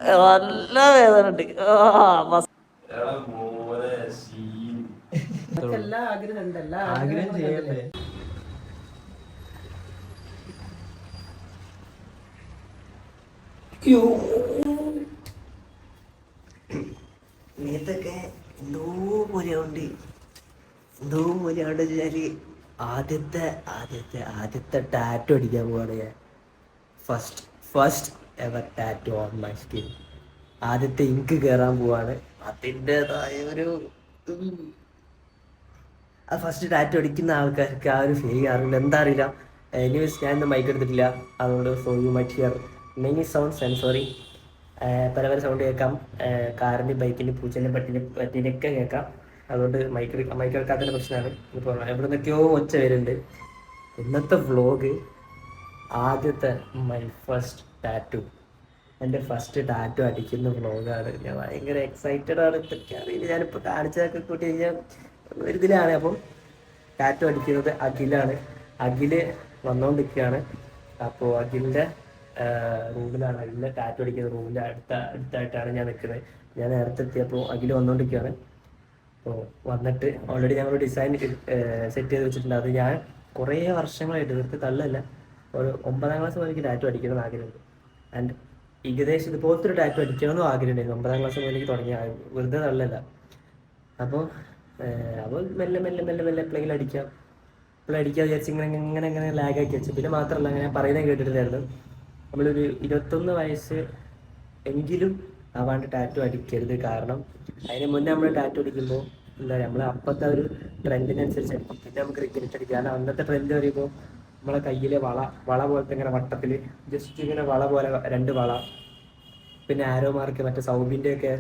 നല്ല വേദന ഉണ്ട്. ആഗ്രഹം ചെയ്യണ്ടേ? നേരത്തൊക്കെ എന്തോ പോലെയുണ്ട്, എന്തോ പോലെയുണ്ട് വെച്ചാല് ആദ്യത്തെ ടാറ്റു അടിക്കാൻ പോവാണ് ഞാൻ. First ever tattoo on my skin. ആദ്യത്തെ ഇങ്ക് കയറാൻ പോവാണ്. അതിൻ്റെതായ ഒരു ആ ഫസ്റ്റ് ടാറ്റു അടിക്കുന്ന ആൾക്കാർക്ക് ആ ഒരു ഫീൽ അറിയില്ല, എന്താ അറിയില്ല. എനിവേസ് ഞാൻ ഇന്ന് മൈക്ക് എടുത്തിട്ടില്ല, അതുകൊണ്ട് so you might here many sounds. I am sorry. പല പല സൗണ്ട് കേൾക്കാം, കാറിൻ്റെ ബൈക്കിൻ്റെ പൂച്ചേൻ്റെ പറ്റീനൊക്കെ കേൾക്കാം. അതുകൊണ്ട് മൈക്ക് എടുക്കാത്തതിൻ്റെ പ്രശ്നമാണ്. ഇപ്പോൾ എവിടെ നിന്നൊക്കെയോ ഒച്ച വരുന്നുണ്ട്. ഇന്നത്തെ വ്ലോഗ് ആദ്യത്തെ മൈ ഫസ്റ്റ് ടാറ്റു, എൻ്റെ ഫസ്റ്റ് ടാറ്റു അടിക്കുന്ന വ്ലോഗാണ്. ഞാൻ ഭയങ്കര എക്സൈറ്റഡ് ആണ്. ഇതൊക്കെ അറിയില്ല, ഞാനിപ്പോൾ കാണിച്ചതൊക്കെ കൂട്ടി കഴിഞ്ഞാൽ ഒരു ഇതിലാണ്. അപ്പം ടാറ്റു അടിക്കുന്നത് അഖിലാണ്. അഖില് വന്നുകൊണ്ടിരിക്കുകയാണ്. അപ്പോൾ അഖിലിൻ്റെ റൂമിലാണ്, അഖിലിൻ്റെ ടാറ്റു അടിക്കുന്ന റൂമിൻ്റെ അടുത്തായിട്ടാണ് ഞാൻ നിൽക്കുന്നത്. ഞാൻ നേരത്തെ എത്തിയപ്പോൾ അഖില് വന്നുകൊണ്ടിരിക്കുകയാണ്. അപ്പോൾ വന്നിട്ട് ഓൾറെഡി ഞങ്ങൾ ഡിസൈൻ സെറ്റ് ചെയ്ത് വെച്ചിട്ടുണ്ട്. അത് ഞാൻ കുറേ വർഷങ്ങളായിട്ട് തീർത്ത് തള്ളല്ല, ഒരു 9ാം ക്ലാസ് മുതൽ എനിക്ക് ടാറ്റു അടിക്കണമെന്ന് ആഗ്രഹമുണ്ട്. ആൻഡ് ഏകദേശം ഇതുപോലത്തെ ഒരു ടാറ്റു അടിക്കണമെന്നും ആഗ്രഹമുണ്ടായിരുന്നു. 9ാം ക്ലാസ് മുതൽ എനിക്ക് തുടങ്ങിയ, വെറുതെ തള്ളല്ല. അപ്പോൾ മെല്ലെ മെല്ലെ മെല്ലെ മെല്ലെ എപ്പോഴെങ്കിലും അടിക്കാം വിചാരിച്ച് ഇങ്ങനെ ലാഗാക്കി വെച്ചു. പിന്നെ മാത്രമല്ല, അങ്ങനെ പറയുന്നത് കേട്ടിട്ടില്ലായിരുന്നു, നമ്മളൊരു 21 വയസ്സ് എങ്കിലും ആവാണ്ട് ടാറ്റു അടിക്കരുത്. കാരണം അതിന് മുന്നേ നമ്മൾ ടാറ്റു അടിക്കുമ്പോൾ എന്താ പറയുക, നമ്മൾ അപ്പോഴത്തെ ഒരു ട്രെൻഡിനനുസരിച്ച് അടിക്കും. പിന്നെ നമുക്ക് റിഗ്രറ്റ് അടിക്കും. കാരണം അന്നത്തെ ട്രെൻഡ് പറയുമ്പോൾ നമ്മളെ കയ്യിലെ വള പോലത്തെ ഇങ്ങനെ വട്ടത്തിൽ ജസ്റ്റ് ഇങ്ങനെ വള പോലെ 2 വള, പിന്നെ ആരോ മാർക്ക്, മറ്റേ സൗബിൻ്റെ ഒക്കെ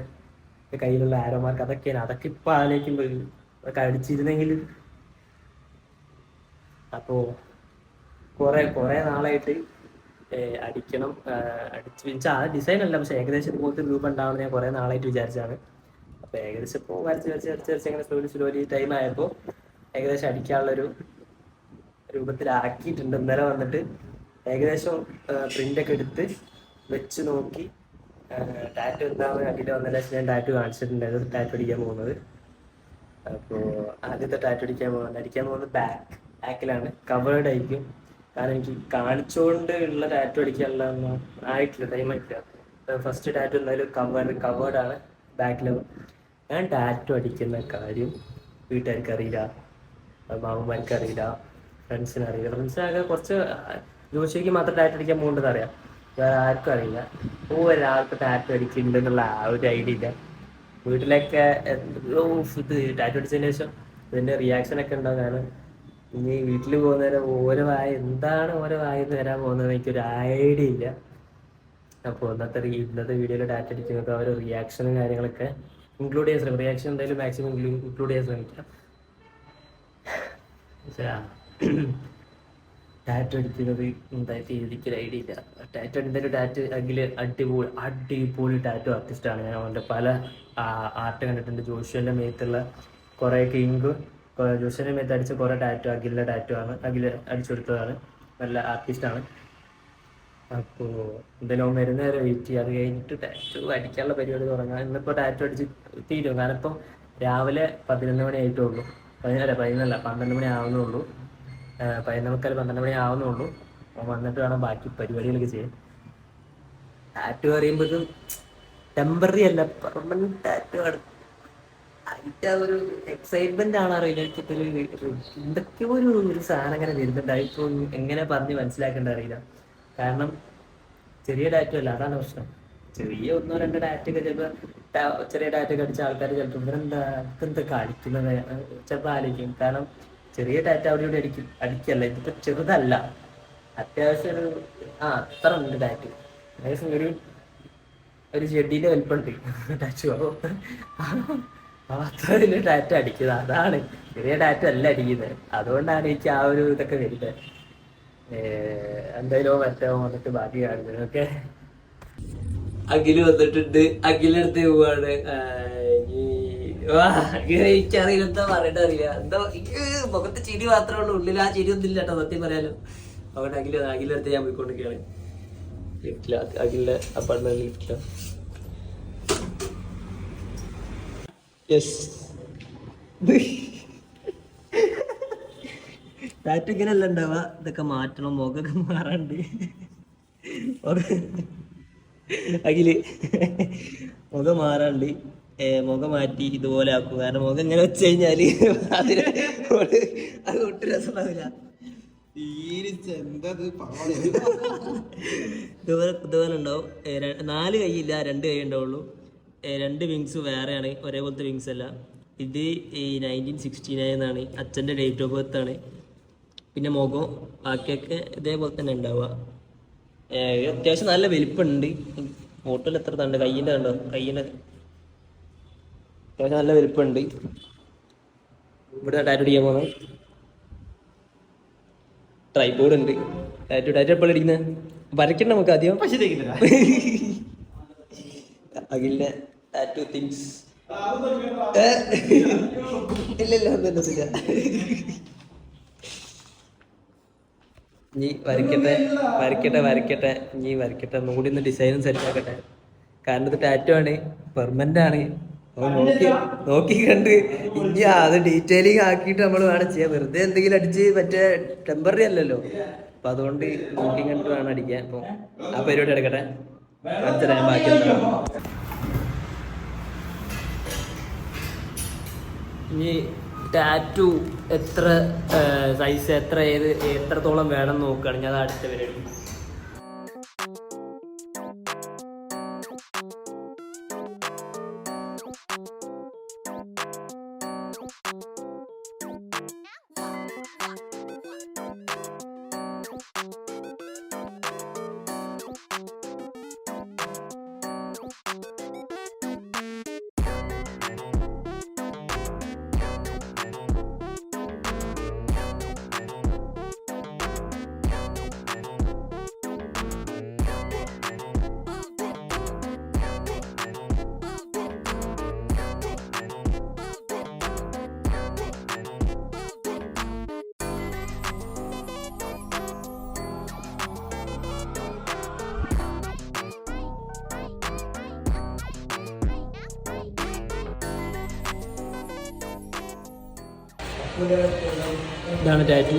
കയ്യിലുള്ള ആരോ മാർക്ക്, അതൊക്കെയാണ്. അതൊക്കെ ഇപ്പം ആലോചിക്കുമ്പോൾ അതൊക്കെ അടിച്ചിരുന്നെങ്കിൽ. അപ്പോൾ കുറേ നാളായിട്ട് അടിക്കണം, അടിച്ച് വെച്ചാൽ ആ ഡിസൈൻ അല്ല, പക്ഷേ ഏകദേശം ഇതുപോലത്തെ രൂപം ഉണ്ടാവണം ഞാൻ കുറേ നാളായിട്ട് വിചാരിച്ചാണ്. അപ്പോൾ ഏകദേശം ഇപ്പോൾ വരച്ച് അങ്ങനെ സ്ലോലി ടൈം ആയപ്പോൾ ഏകദേശം അടിക്കാനുള്ളൊരു രൂപത്തിലാക്കിയിട്ടുണ്ട്. ഇന്നലെ വന്നിട്ട് ഏകദേശം പ്രിൻ്റൊക്കെ എടുത്ത് വെച്ച് നോക്കി ടാറ്റു എന്താണെന്ന് അടിയിൽ വന്നതിന് ശേഷം ഞാൻ ടാറ്റു കാണിച്ചിട്ടുണ്ടായിരുന്നു ടാറ്റു അടിക്കാൻ പോകുന്നത്. അപ്പോൾ ആദ്യത്തെ ടാറ്റു അടിക്കാൻ പോകുന്നത് ബാക്കിലാണ്, കവേർഡ് ആയിരിക്കും. കാരണം എനിക്ക് കാണിച്ചുകൊണ്ട് ഉള്ള ടാറ്റു അടിക്കാനുള്ളതൊന്നും ആയിട്ടില്ല, ടൈം ആയിട്ടില്ല. ഫസ്റ്റ് ടാറ്റു എന്തായാലും കവേർഡാണ് ബാക്കിൽ. ഞാൻ ടാറ്റു അടിക്കുന്ന കാര്യം വീട്ടുകാർക്ക് അറിയില്ല, മാമന്മാർക്ക് അറിയില്ല, ഫ്രണ്ട്സിനറിയില്ല. ഫ്രണ്ട്സിനൊക്കെ കുറച്ച് ജോഷിക്ക് മാത്രം ടാറ്റു അടിക്കാൻ പോകേണ്ടത് അറിയാം, വേറെ ആർക്കും അറിയില്ല. ഒരാൾക്ക് ടാറ്റു അടിക്കുന്നുണ്ടെന്നുള്ള ആ ഒരു ഐഡിയ ഇല്ല. വീട്ടിലൊക്കെ ഇത് ടാറ്റു അടിച്ചതിന് ശേഷം ഇതിൻ്റെ റിയാക്ഷനൊക്കെ ഉണ്ടാവും. കാരണം ഇനി വീട്ടിൽ പോകുന്നവരെ ഓരോ വായെന്ന് വരാൻ പോകുന്നത് എനിക്കൊരു ഐഡിയ ഇല്ല. അപ്പോൾ ഇന്നത്തെ വീഡിയോയിൽ ടാറ്റു അടിക്കുന്നത് അവർ റിയാക്ഷനും കാര്യങ്ങളൊക്കെ ഇൻക്ലൂഡ് ചെയ്യാൻ ശ്രമിക്കും. റിയാക്ഷൻ എന്തായാലും മാക്സിമം ഇൻക്ലൂഡ് ചെയ്യാൻ ശ്രമിക്കാം. ടാറ്റു അടിക്കുന്നത് എന്തായിട്ട് എനിക്കൊരു ഐഡിയ ഇല്ല. ടാറ്റു അടിപൊളി ടാറ്റു ആർട്ടിസ്റ്റാണ്. ഞാൻ അവൻ്റെ പല ആർട്ട് കണ്ടിട്ടുണ്ട്. ജോഷുവിൻ്റെ മേത്തുള്ള കുറേയൊക്കെ ഇങ്ക്, ജോഷുവിൻ്റെ മേത്ത് അടിച്ച കുറേ ടാറ്റു അഖിലിൻ്റെ ടാറ്റു ആണ്, അഖിൽ അടിച്ചു കൊടുത്തതാണ്. നല്ല ആർട്ടിസ്റ്റാണ്. അപ്പോൾ എന്തായാലും വരുന്നവരെ വെയിറ്റ് ചെയ്യുക. അത് കഴിഞ്ഞിട്ട് ടാറ്റു അടിക്കാനുള്ള പരിപാടി തുടങ്ങാം. ഇന്നിപ്പോൾ ടാറ്റു അടിച്ച് തീരും. കാരണം ഇപ്പോൾ രാവിലെ 11 മണി ആയിട്ടുള്ളൂ. 12 മണി ആവുന്നുള്ളൂ. 11:45 മണി ആവുന്നുള്ളൂ. അപ്പോൾ വന്നിട്ട് വേണം ബാക്കി പരിപാടികളൊക്കെ ചെയ്യാൻ. ടാറ്റു പറയുമ്പോഴും ടെമ്പററി അല്ല, പെർമനന്റ് ടാറ്റു ആണ്. അതിൻ്റെ ഒരു എക്സൈറ്റ്മെന്റ് ആണ് അറിയില്ല. എനിക്കിതൊരു എന്തൊക്കെയോ ഒരു സാധനം അങ്ങനെ വരുന്നുണ്ട്. അതിപ്പോൾ എങ്ങനെ പറഞ്ഞ് മനസ്സിലാക്കേണ്ട അറിയില്ല. കാരണം ചെറിയ ടാറ്റു അല്ല, അതാണ് പ്രശ്നം. ചെറിയ 1-2 ടാറ്റൊക്കെ ചിലപ്പോൾ ചെറിയ ടാറ്റൊക്കെ അടിച്ച ആൾക്കാർ ചിലപ്പോൾ ഇവരെന്തൊക്കെ അടിക്കുന്നത് ചിലപ്പോൾ ആലോചിക്കും. കാരണം ചെറിയ ടാറ്റ അവിടെ ഇവിടെ അടിക്കല്ല, ഇതിപ്പോൾ ചെറുതല്ല, അത്യാവശ്യം അത്ര ഉണ്ട് ടാറ്റു. ഏകദേശം ഒരു ചെടിയുടെ വലിപ്പമുണ്ട് ടാറ്റു. അത്ര വലിയ ടാറ്റ അടിക്കുന്നത്, അതാണ്. ചെറിയ ടാറ്റു അല്ല അടിക്കുന്നത്. അതുകൊണ്ടാണ് എനിക്ക് ആ ഒരു ഇതൊക്കെ വരുന്നത്. എന്തായാലും വന്നിട്ട് ബാക്കി കാണുന്നത്. ഓക്കെ, അഖില് വന്നിട്ടുണ്ട്. അഖിലെടുത്ത് പോവാണ്. എനിക്കറിയില്ല എന്താ പറയണ്ട, അറിയില്ല. എന്തോ മുഖത്ത് ചിരി മാത്രമേ ഉള്ളൂ, ഉള്ളിൽ ആ ചിരി ഒന്നും ഇല്ല കേട്ടോ, സത്യം പറയാലോ. അവിടെ അഖിലെടുത്ത് ഞാൻ പോയിക്കൊണ്ടിരിക്കുകയാണ് ലിഫ്റ്റില്ല, അഖിലിന്റെ അപ്പാർട്ട്മെന്റ് ലിഫ്റ്റില്ല. യെസ്. ടാറ്റു ഇങ്ങനെയല്ല ഉണ്ടാവുക, ഇതൊക്കെ മാറ്റണം, മുഖമൊക്കെ മാറാണ്ട്. അഖില് മുഖം മാറാണ്ട്, മുഖം മാറ്റി ഇതുപോലെ ആക്കും. കാരണം മുഖം ഇങ്ങനെ വെച്ച് കഴിഞ്ഞാല് അതിന് അത് ഒട്ടും രസമുണ്ടാവില്ല. ഇതുപോലെ ഉണ്ടാവും. 4 കൈയില്ല, 2 കൈ ഉണ്ടാവുള്ളൂ. 2 വിങ്സ് വേറെയാണ്, ഒരേപോലത്തെ വിങ്സ് അല്ല. ഇത് ഈ 1969 എന്നാണ്, അച്ഛൻ്റെ ഡേറ്റ് ഓഫ് ബർത്ത് ആണ്. പിന്നെ മുഖം ബാക്കിയൊക്കെ ഇതേപോലെ തന്നെ ഉണ്ടാവുക. അത്യാവശ്യം നല്ല വലിപ്പമുണ്ട്. ഫോട്ടോയിൽ എത്ര തണ്ട് കയ്യിൻ്റെ കണ്ടോ, കയ്യിൻ്റെ അത്യാവശ്യം നല്ല വലിപ്പമുണ്ട്. ഇവിടെ ടാറ്റു അടിക്കാൻ പോകുന്നത് ട്രൈപോഡ് ഉണ്ട്. ടാറ്റു എപ്പോഴും അടിക്കുന്നത് വരയ്ക്കണ്ട നമുക്ക് ആദ്യം. അഖിലിന്റെ ടാറ്റു തിങ്സ് ഇല്ലല്ല ഒന്നുമില്ല. ഇനി വരയ്ക്കട്ടെ ഇനി വരയ്ക്കട്ടെ, ഒന്നുകൂടി ഒന്ന് ഡിസൈനും സെറ്റ് ആക്കട്ടെ. കാരണം ഇത് ടാറ്റു ആണ്, പെർമനന്റ് ആണ്. അപ്പൊ നോക്കി കണ്ട് ഇനി അത് ഡീറ്റെയിലിംഗ് ആക്കിയിട്ട് നമ്മൾ വേണം ചെയ്യാൻ. വെറുതെ എന്തെങ്കിലും അടിച്ച് മറ്റേ ടെമ്പററി അല്ലല്ലോ. അപ്പൊ അതുകൊണ്ട് നോക്കി കണ്ടിട്ട് വേണം അടിക്കാൻ. അപ്പൊ ആ പരിപാടി എടുക്കട്ടെ, കാണിച്ചറിയാൻ ബാക്കി എന്താണ്. ഇനി ടാറ്റു എത്ര സൈസ്, എത്രത്തോളം വേണം നോക്കുകയാണെങ്കിൽ അത് അടുത്ത പരിപാടി. ഇതാണ് ടാറ്റു.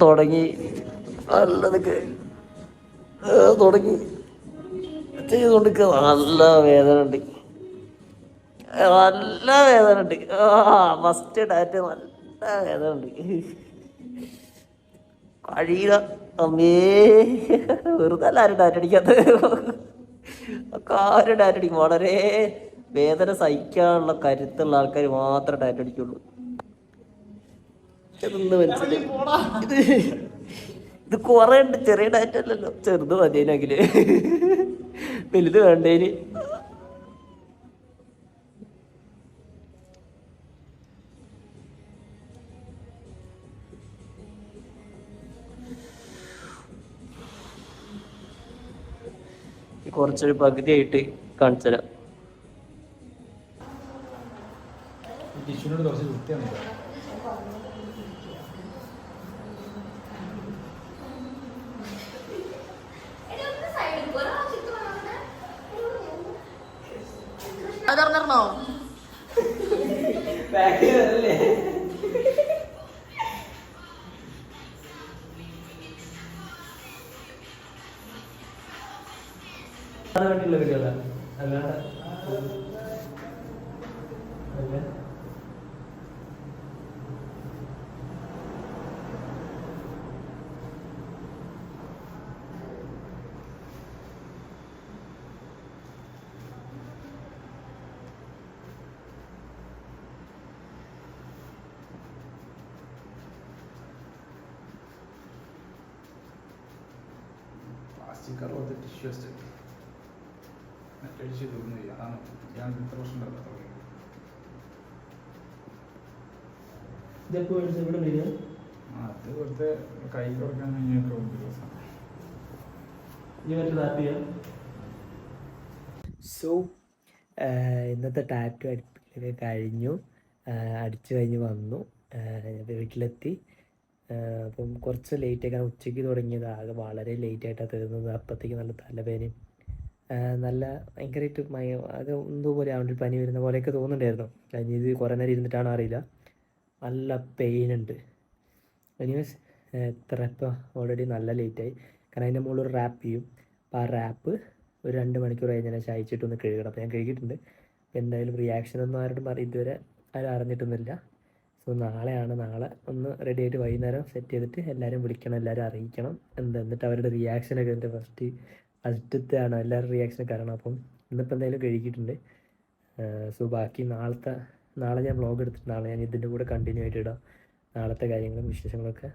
തുടങ്ങി നല്ലതൊക്കെ തുടങ്ങി ചെയ്തുകൊണ്ടിരിക്കുക. നല്ല വേദന ഉണ്ട്. ഫസ്റ്റ് ടാറ്റ് നല്ല വേദന ഉണ്ട്. കഴിയുക അമ്മേ, വെറുതെ എല്ലാവരും ടാറ്റ് അടിക്കാത്തത്. ആരും ടാറ്റ് അടിക്കും. വളരെ വേദന സഹിക്കാനുള്ള കരുത്തുള്ള ആൾക്കാർ മാത്രമേ ടാറ്റ് അടിക്കുള്ളൂ. ഇതൊന്ന് മനസ്സിലായി. ഇത് കുറെ ഉണ്ട്. ചെറിയ ഡാറ്റ അല്ലല്ലോ, ചെറുത് മതിയെങ്കില് വലുത് വേണ്ടേന്. കുറച്ചൊരു പകുതിയായിട്ട് കാണിച്ചുതരാം. അതറിഞ്ഞോ അത് വേണ്ടിയുള്ള വീഡിയോ അല്ലാതെ പ്ലാസ്റ്റിക് കവർ ടിഷ്യൂ മറ്റടിച്ച് തോന്നുന്നില്ല. അതാണ് ഞാൻ ഇത്ര പ്രശ്നം ഉണ്ടാകാത്ത. ഇതെപ്പോ ഇവിടെ വരിക അത് വെറുതെ കൈ കൊടുക്കാൻ കഴിഞ്ഞൊക്കെ ദിവസം ഇനി മറ്റു ഹാപ്പി ചെയ്യാം. സോ ഇന്നത്തെ ടാറ്റു അടിപ്പിക്കലൊക്കെ കഴിഞ്ഞു. അടിച്ചു കഴിഞ്ഞ് വന്നു. വീട്ടിലെത്തി. അപ്പം കുറച്ച് ലേറ്റ് കാരണം ഉച്ചയ്ക്ക് തുടങ്ങിയത് ആകെ വളരെ ലേറ്റായിട്ടാണ് തീർന്നത്. അപ്പോഴത്തേക്ക് നല്ല തലവേദനയും നല്ല ഭയങ്കരമായിട്ട് ആകെ എന്തോ പോലെ ആവേണ്ട പനി വരുന്ന പോലെയൊക്കെ തോന്നുന്നുണ്ടായിരുന്നു. കഴിഞ്ഞ ഇത് കുറേ നേരം ഇരുന്നിട്ടാണോ അറിയില്ല. നല്ല പെയിനുണ്ട്. എനിവേസ് എത്ര ഇപ്പം ഓൾറെഡി നല്ല ലേറ്റായി. കാരണം അതിൻ്റെ മുകളിൽ ഒരു റാപ്പ് ചെയ്യും. അപ്പോൾ ആ റാപ്പ് ഒരു 2 മണിക്കൂർ കഴിഞ്ഞാൽ അയച്ചിട്ടൊന്ന് കഴുകണം. അപ്പോൾ ഞാൻ കഴുകിയിട്ടുണ്ട്. അപ്പോൾ എന്തായാലും റിയാക്ഷനൊന്നും ആരോടും ഇതുവരെ ആരും അറിഞ്ഞിട്ടൊന്നുമില്ല. സോ നാളെയാണ്. നാളെ ഒന്ന് റെഡി ആയിട്ട് വൈകുന്നേരം സെറ്റ് ചെയ്തിട്ട് എല്ലാവരും വിളിക്കണം, എല്ലാവരും അറിയിക്കണം. എന്നിട്ട് അവരുടെ റിയാക്ഷനൊക്കെ എൻ്റെ ഫസ്റ്റത്തെ ആണ് എല്ലാവരും റിയാക്ഷനൊക്കെ അറിയണം. അപ്പം ഇന്നിപ്പോൾ എന്തായാലും കഴുകിയിട്ടുണ്ട്. സോ ബാക്കി നാളെ ഞാൻ വ്ളോഗ് എടുത്തിട്ട് നാളെ ഞാൻ ഇതിൻ്റെ കൂടെ കണ്ടിന്യൂ ആയിട്ട് ഇടാം നാളത്തെ കാര്യങ്ങളും വിശേഷങ്ങളൊക്കെ.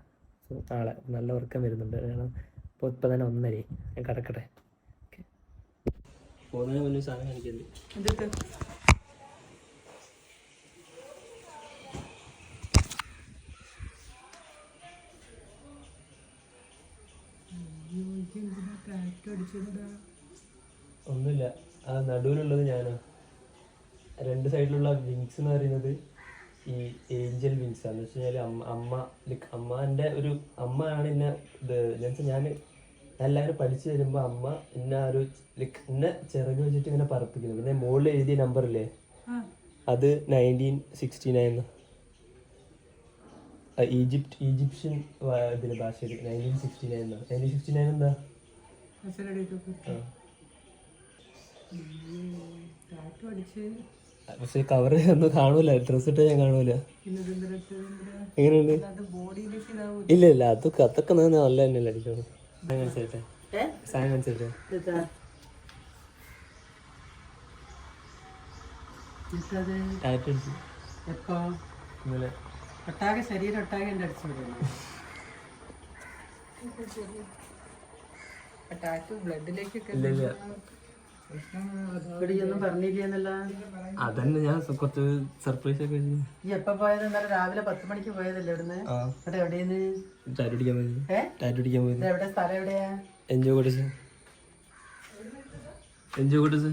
സോ നാളെ നല്ല ഉറക്കം വരുന്നുണ്ട്. കാരണം ഇപ്പോൾ തന്നെ 1:30 ഞാൻ കിടക്കട്ടെ. ഓക്കെ, പോകുന്നതിന് മുന്നേ സാധനം കാണിക്കരുത്. ഒന്നുമില്ല, ആ നടുവിലുള്ളത് ഞാനാ. 2 സൈഡിലുള്ള വിങ്സ് എന്ന് പറയുന്നത് ഈ ഏഞ്ചൽ വിങ്സ് ആണെന്ന് വെച്ച് കഴിഞ്ഞാൽ അമ്മേൻ്റെ ഒരു അമ്മയാണ് എന്നെ ഞാൻ എല്ലാവരും പഠിച്ചു തരുമ്പോൾ അമ്മ എന്നെ എന്നെ ചിറക് വെച്ചിട്ട് ഇങ്ങനെ പറപ്പിക്കുന്നു. പിന്നെ മുകളിൽ എഴുതിയ നമ്പറില്ലേ, അത് 1969 ഈജിപ്ഷ്യൻ ഇതിലെ ഭാഷയിൽ 1969 1969 എന്താ? പക്ഷെ കവർ ഒന്നും കാണൂല, ഡ്രസ് ഇട്ടാ ഞാൻ കാണൂല. എങ്ങനെയുണ്ട്? ഇല്ല ഇല്ല, അതൊക്കെ നല്ല തന്നെയല്ല അടിച്ചോളൂ. മനസ്സിലായിട്ടെ സാധനം മനസ്സിലായിട്ടെ. ശരീരം ഒട്ടാകെ അടിച്ചു അതന്നെ ഞാൻ കുറച്ച് സർപ്രൈസ് ഒക്കെ. ഈ എപ്പ പോയത്? ഇന്നലെ രാവിലെ 10 മണിക്ക് പോയതല്ലേ ഇവിടുന്ന്? ഇവിടെ എവിടെയാണ്? ടാറ്റു അടിക്കാൻ പോയി. എവിടെ സ്ഥലം? എവിടെയാ? എൻജോയ് കൊടുത്ത്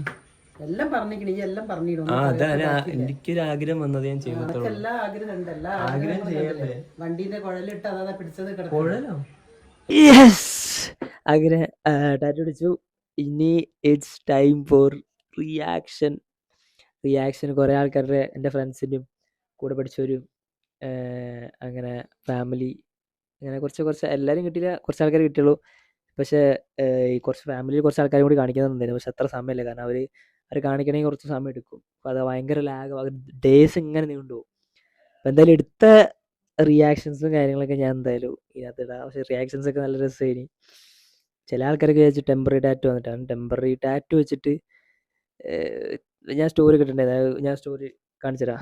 എല്ലാം പറഞ്ഞിരിക്കണ, ഈ എല്ലാം പറഞ്ഞിടും. എനിക്കൊരു ആഗ്രഹം വന്നത് ഞാൻ ചെയ്തു. എല്ലാ ആഗ്രഹം ഉണ്ടല്ലോ. ആഗ്രഹം ചെയ്യല്ലേ? വണ്ടിന്റെ കുഴലിട്ട് അതാ പിടിച്ചത്. അങ്ങനെ ടാറ്റു അടിച്ചു. ഇനി ഇറ്റ്സ് ടൈം ഫോർ റിയാക്ഷൻ. കുറേ ആൾക്കാരുടെ എൻ്റെ ഫ്രണ്ട്സിൻ്റെയും കൂടെ പഠിച്ചവരും അങ്ങനെ ഫാമിലി അങ്ങനെ കുറച്ച് എല്ലാവരും കിട്ടിയില്ല, കുറച്ച് ആൾക്കാർ കിട്ടിയുള്ളൂ. പക്ഷേ ഈ കുറച്ച് ഫാമിലിയിൽ കുറച്ച് ആൾക്കാരും കൂടി കാണിക്കുന്നുണ്ടായിരുന്നു. പക്ഷെ അത്ര സമയമില്ല, കാരണം അവർ കാണിക്കണമെങ്കിൽ കുറച്ച് സമയം എടുക്കും. അപ്പോൾ അത് ഭയങ്കര ലാഗ്, ഡേയ്സ് ഇങ്ങനെ നീണ്ടുപോകും. അപ്പോൾ എന്തായാലും എടുത്ത റിയാക്ഷൻസും കാര്യങ്ങളൊക്കെ ഞാൻ എന്തായാലും ഇതിനകത്ത് ഇടാം. പക്ഷേ റിയാക്ഷൻസൊക്കെ നല്ല രസമായിന്. ചില ആൾക്കാരൊക്കെ വിചാരിച്ചു ടെമ്പററി ടാറ്റു വന്നിട്ടാണ്. ടെമ്പററി ടാറ്റു വെച്ചിട്ട് ഞാൻ സ്റ്റോറി കിട്ടണ്ടായിരുന്നു. ഞാൻ സ്റ്റോറി കാണിച്ചു തരാം.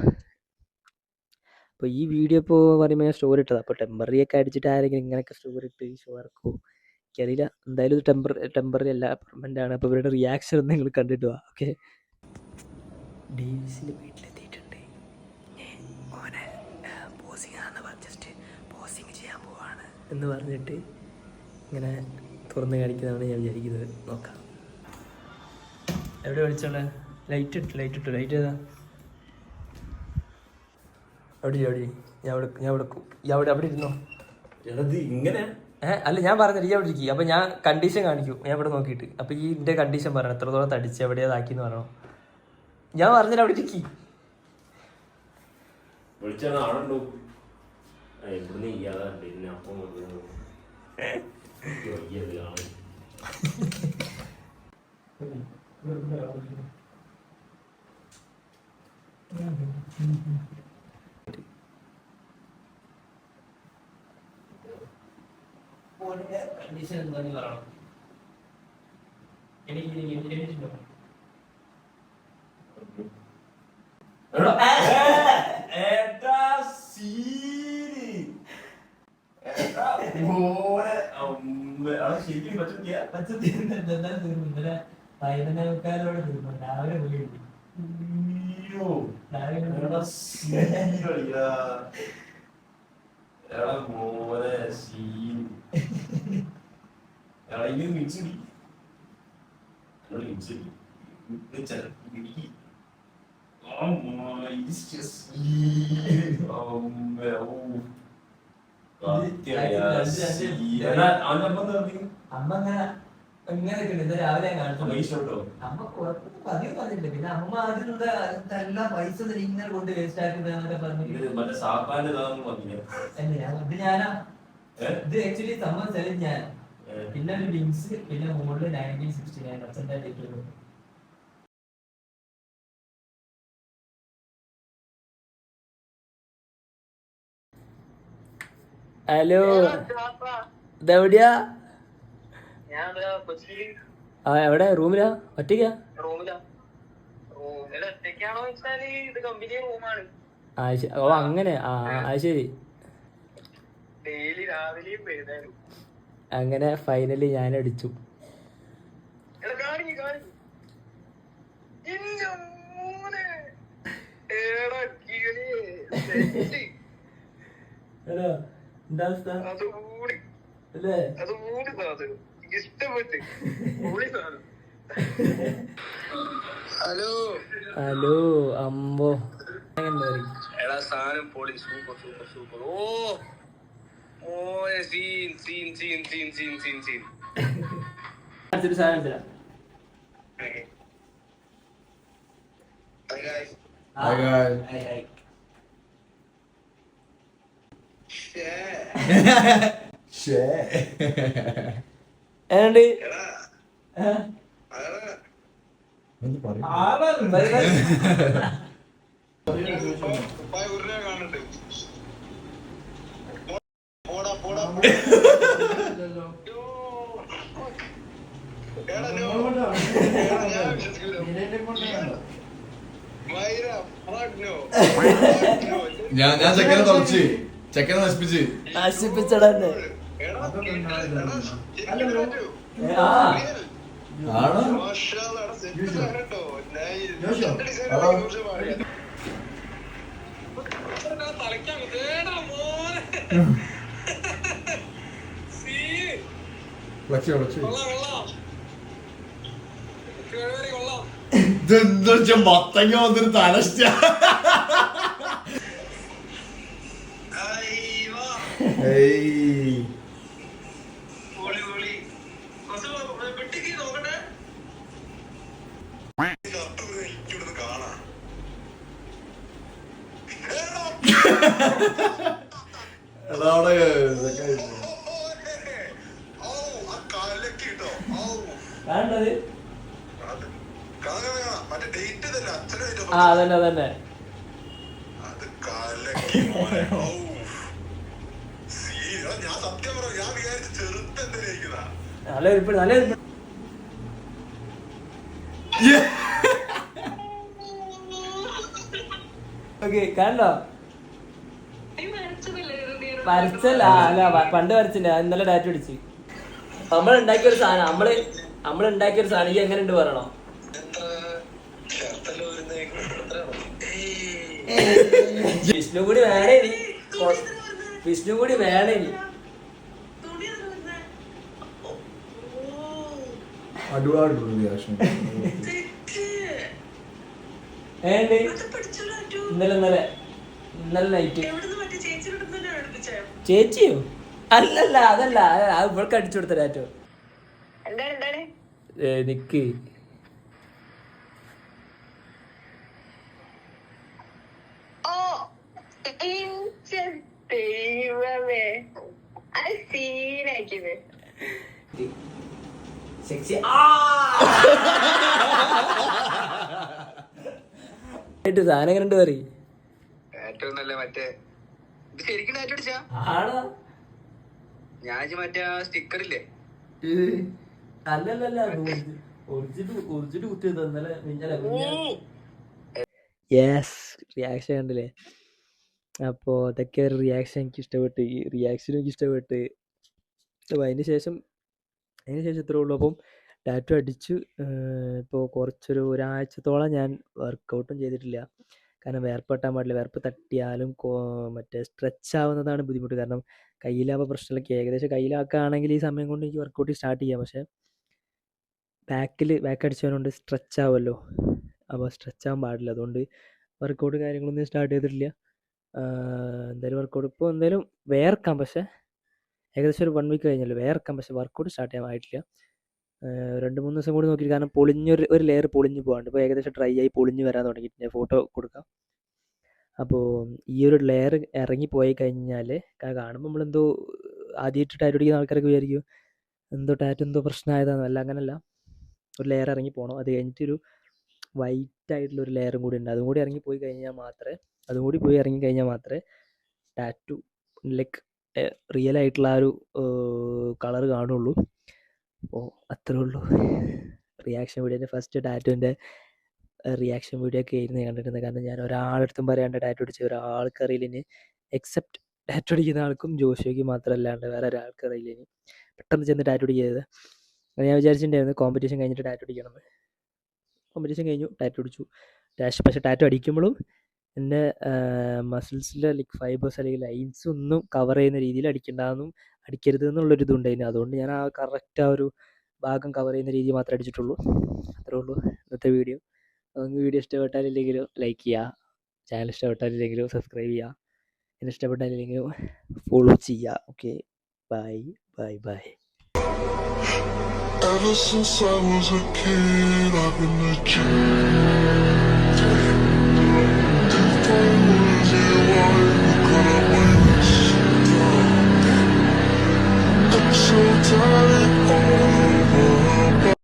അപ്പോൾ ഈ വീഡിയോ ഇപ്പോൾ പറയുമ്പോൾ ഞാൻ സ്റ്റോറി ഇട്ടതാണ്. അപ്പോൾ ടെമ്പററി ഒക്കെ അടിച്ചിട്ട് ആരെങ്കിലും ഇങ്ങനെയൊക്കെ സ്റ്റോറി ഇട്ട് ഷോ ഇറക്കുമോ എനിക്കറിയില്ല. എന്തായാലും ഇത് ടെമ്പററി അല്ല, പെർമനൻ്റ് ആണ്. അപ്പോൾ ഇവരുടെ റിയാക്ഷൻ ഒന്ന് നിങ്ങൾ കണ്ടിട്ട് പോവാം. ഓക്കെ, ഡേവിസിൻ്റെ വീട്ടിലെത്തിയിട്ടുണ്ട്. മോനെ പോസിങ് ആണെന്ന് ജസ്റ്റ് പോസിങ് ചെയ്യാൻ പോവാണ് എന്ന് പറഞ്ഞിട്ട് ഇങ്ങനെ തുറന്ന് കാണിക്കുന്നതാണ് ഞാൻ വിചാരിക്കുന്നത്. നോക്കാം. എവിടെ വിളിച്ചോളെ? ലൈറ്റ് ഏതാ? അവിടെ അവിടെ ഇരുന്നോ. ഇങ്ങനെ അല്ല, ഞാൻ പറഞ്ഞില്ല ഈ അവിടെ ഇരിക്കും. അപ്പം ഞാൻ കണ്ടീഷൻ കാണിക്കും. ഞാൻ ഇവിടെ നോക്കിയിട്ട് അപ്പം ഈ എൻ്റെ കണ്ടീഷൻ പറയണം, എത്രത്തോളം തടിച്ച് എവിടെയാതാക്കിന്ന് പറയണം. ഞാൻ പറഞ്ഞില്ല അവിടെ ഇരിക്കും. വിളിച്ചാൽ ആളുണ്ടോ? ഇവിടുന്ന് ഇയാളെ പിന്നെ അപ്പം കണ്ടീഷൻ എന്താണെന്ന് പറയണം. എനിക്ക് വൈകുന്നേരക്കാരോട് തീർന്നു. രാവിലെ പോയി അമ്മ ഇങ്ങനെ ഇങ്ങനെ രാവിലെ കാണിച്ചു. അമ്മ കുഴപ്പമൊന്നും പതിവ് പറഞ്ഞില്ല. പിന്നെ അമ്മ അതിനുള്ള എല്ലാം പൈസ ഇങ്ങനെ കൊണ്ട് വേസ്റ്റ് ആക്കുന്നതൊക്കെ പറഞ്ഞിട്ട് ഇത് ഞാനാ. ഇത് ആക്ച്വലി സംഭവം സ്ഥലം ഞാൻ. പിന്നെ ഒരു ലിങ്ക്സ്, പിന്നെ മുകളിൽ 1969 അച്ഛൻ്റെ ഡേറ്റ്. ഹലോ, ഇതെവിടെയാ? ആ എവിടെ? റൂമിലാ? ഒറ്റയ്ക്കാ? ഓ അങ്ങനെ. ആ അത് ശരി. അങ്ങനെ ഫൈനലി ഞാൻ അടിച്ചു. എന്താ അവസ്ഥ? അല്ലേ? ഹലോ ഹലോ അമ്പോ, എടാ സാധനം പൊളി, സൂപ്പർ സൂപ്പർ സൂപ്പർ. ഓ മോനെ scene scene scene scene scene scene scene. സാധനം തരാം. ഏണ്ട് ഞാൻ ചെക്കനെ തുറച്ച് ചെക്കനെ നശിപ്പിച്ച് നശിപ്പിച്ചടന്നെ. ആണോ? ഇതെന്താ വെച്ചാ മത്തങ്ങ വന്നിട്ട് തലസ്റ്റ. ആ അതന്നെ അതന്നെ. നല്ല ഇരിപ്പ്, നല്ല ഇരിപ്പ്. ഓക്കെ കണ്ടോ? വരച്ചല്ല, അല്ല പണ്ട് വരച്ചില്ല. ഇന്നലെ ഡാറ്റ പിടിച്ച് നമ്മളുണ്ടാക്കിയൊരു സാധനം, നമ്മളുണ്ടാക്കിയൊരു സാധനം. ഈ എങ്ങനെ ഉണ്ട് പറയണോ? വിഷ്ണു കൂടി വേണേ, വിഷ്ണു കൂടി വേണേ. ഇന്നലെ നൈറ്റ് ചേച്ചിയോ? അല്ലല്ല അതല്ല, ഇവൾക്ക് അടിച്ചു കൊടുത്ത ഡാറ്റോ. നിക്ക് സെക്സി. സാധനം എങ്ങനെ ഉണ്ട് പറയും ഏറ്റവും നല്ല മറ്റേ ഇത് ശരിക്കും ഡാറ്റ അടിച്ചാ ആടാ ഞാൻ മറ്റേ സ്റ്റിക്കർ ഇല്ലേ അല്ലല്ല ഒറിജിനൽ കുത്തിയത് യെസ് റിയാക്ഷൻ കണ്ടില്ലേ. അപ്പോൾ അതൊക്കെ ഒരു റിയാക്ഷൻ എനിക്ക് ഇഷ്ടപ്പെട്ട്, ഈ റിയാക്ഷനും എനിക്ക് ഇഷ്ടപ്പെട്ട്. അപ്പോൾ അതിന് ശേഷം ഇത്രേ ഉള്ളൂ. അപ്പം ടാറ്റു അടിച്ചു. ഇപ്പോൾ ഒരാഴ്ചത്തോളം ഞാൻ വർക്കൗട്ടും ചെയ്തിട്ടില്ല. കാരണം വിയർപ്പ് തട്ടാൻ പാടില്ല. വിയർപ്പ് തട്ടിയാലും മറ്റേ സ്ട്രെച്ച് ആവുന്നതാണ് ബുദ്ധിമുട്ട്. കാരണം കയ്യിലാകുമ്പോൾ പ്രശ്നമില്ല. ഏകദേശം കയ്യിലാക്കുകയാണെങ്കിൽ ഈ സമയം കൊണ്ട് എനിക്ക് വർക്കൗട്ട് സ്റ്റാർട്ട് ചെയ്യാം. പക്ഷേ ബാക്ക് അടിച്ചവനുകൊണ്ട് സ്ട്രെച്ച് ആവുമല്ലോ. അപ്പോൾ സ്ട്രെച്ച് ആവാൻ പാടില്ല. അതുകൊണ്ട് വർക്കൗട്ട് കാര്യങ്ങളൊന്നും സ്റ്റാർട്ട് ചെയ്തിട്ടില്ല. എന്തായാലും വർക്കൗട്ട് ഇപ്പോൾ എന്തായാലും വേർക്കാം. പക്ഷേ ഏകദേശം ഒരു 1 വീക്ക് കഴിഞ്ഞല്ലോ വേർക്കാം. പക്ഷേ വർക്കൗട്ട് സ്റ്റാർട്ട് ചെയ്യാൻ ആയിട്ടില്ല. 2-3 ദിവസം കൂടി നോക്കി. കാരണം ഒരു ലെയർ പൊളിഞ്ഞ് പോകാണ്ട്. ഇപ്പോൾ ഏകദേശം ഡ്രൈ ആയി പൊളിഞ്ഞ് വരാൻ തുടങ്ങിയിട്ട് ഞാൻ ഫോട്ടോ കൊടുക്കാം. അപ്പോൾ ഈ ഒരു ലെയർ ഇറങ്ങിപ്പോയി കഴിഞ്ഞാൽ കാണുമ്പോൾ നമ്മളെന്തോ ആദ്യമായിട്ട് ടാറ്റു അടിക്കുന്ന ആൾക്കാരൊക്കെ വിചാരിക്കും എന്തോ ടാറ്റു എന്തോ പ്രശ്നമായതാണെന്ന്. അല്ല, അങ്ങനല്ല. ഒരു ലെയർ ഇറങ്ങി പോകണം. അത് കഴിഞ്ഞിട്ടൊരു വൈറ്റ് ആയിട്ടുള്ളൊരു ലെയറും കൂടി ഉണ്ട്. അതും കൂടി ഇറങ്ങി പോയി കഴിഞ്ഞാൽ മാത്രമേ ടാറ്റു ലൈക്ക് റിയൽ ആയിട്ടുള്ള ആ ഒരു കളർ കാണുള്ളൂ. അപ്പോൾ അത്രേ ഉള്ളൂ. റിയാക്ഷൻ വീഡിയോൻ്റെ ഫസ്റ്റ് ടാറ്റുവിൻ്റെ റിയാക്ഷൻ വീഡിയോ ഒക്കെ ആയിരുന്നു കണ്ടിരുന്നത്. കാരണം ഞാൻ ഒരാളടുത്തും പറയാണ്ട് ടാറ്റു അടിച്ച ഒരാൾക്ക് അറിയില്ല ഇനി, എക്സെപ്റ്റ് ടാറ്റു അടിക്കുന്ന ആൾക്കും ജോഷിക്ക് മാത്രമല്ലാണ്ട് വേറെ ഒരാൾക്ക് അറിയില്ല ഇനി. പെട്ടെന്ന് ചെന്ന് ടാറ്റു അടിക്കരുത്. ഞാൻ വിചാരിച്ചിട്ടുണ്ടായിരുന്നു കോമ്പറ്റീഷൻ കഴിഞ്ഞിട്ട് ടാറ്റു അടിക്കണമെന്ന്. കോമ്പറ്റീഷൻ കഴിഞ്ഞു, ടാറ്റു അടിച്ചു. പക്ഷേ ടാറ്റു അടിക്കുമ്പോഴും എൻ്റെ മസിൽസിലെ ലൈക്ക് ഫൈബേഴ്സ് അല്ലെങ്കിൽ ലൈൻസ് ഒന്നും കവർ ചെയ്യുന്ന രീതിയിൽ അടിക്കരുത് എന്നുള്ളൊരിതുണ്ടായിരുന്നു. അതുകൊണ്ട് ഞാൻ ആ കറക്റ്റ് ആ ഒരു ഭാഗം കവർ ചെയ്യുന്ന രീതി മാത്രമേ അടിച്ചിട്ടുള്ളൂ. അത്രേ ഉള്ളൂ ഇന്നത്തെ വീഡിയോ. നിങ്ങൾക്ക് വീഡിയോ ഇഷ്ടപ്പെട്ടാലില്ലെങ്കിലും ലൈക്ക് ചെയ്യുക, ചാനൽ ഇഷ്ടപ്പെട്ടാലില്ലെങ്കിലും സബ്സ്ക്രൈബ് ചെയ്യുക, എന്നെ ഇഷ്ടപ്പെട്ടാലില്ലെങ്കിലും ഫോളോ ചെയ്യുക. Okay, bye bye bye. Ever since I was a kid, I've been a dream.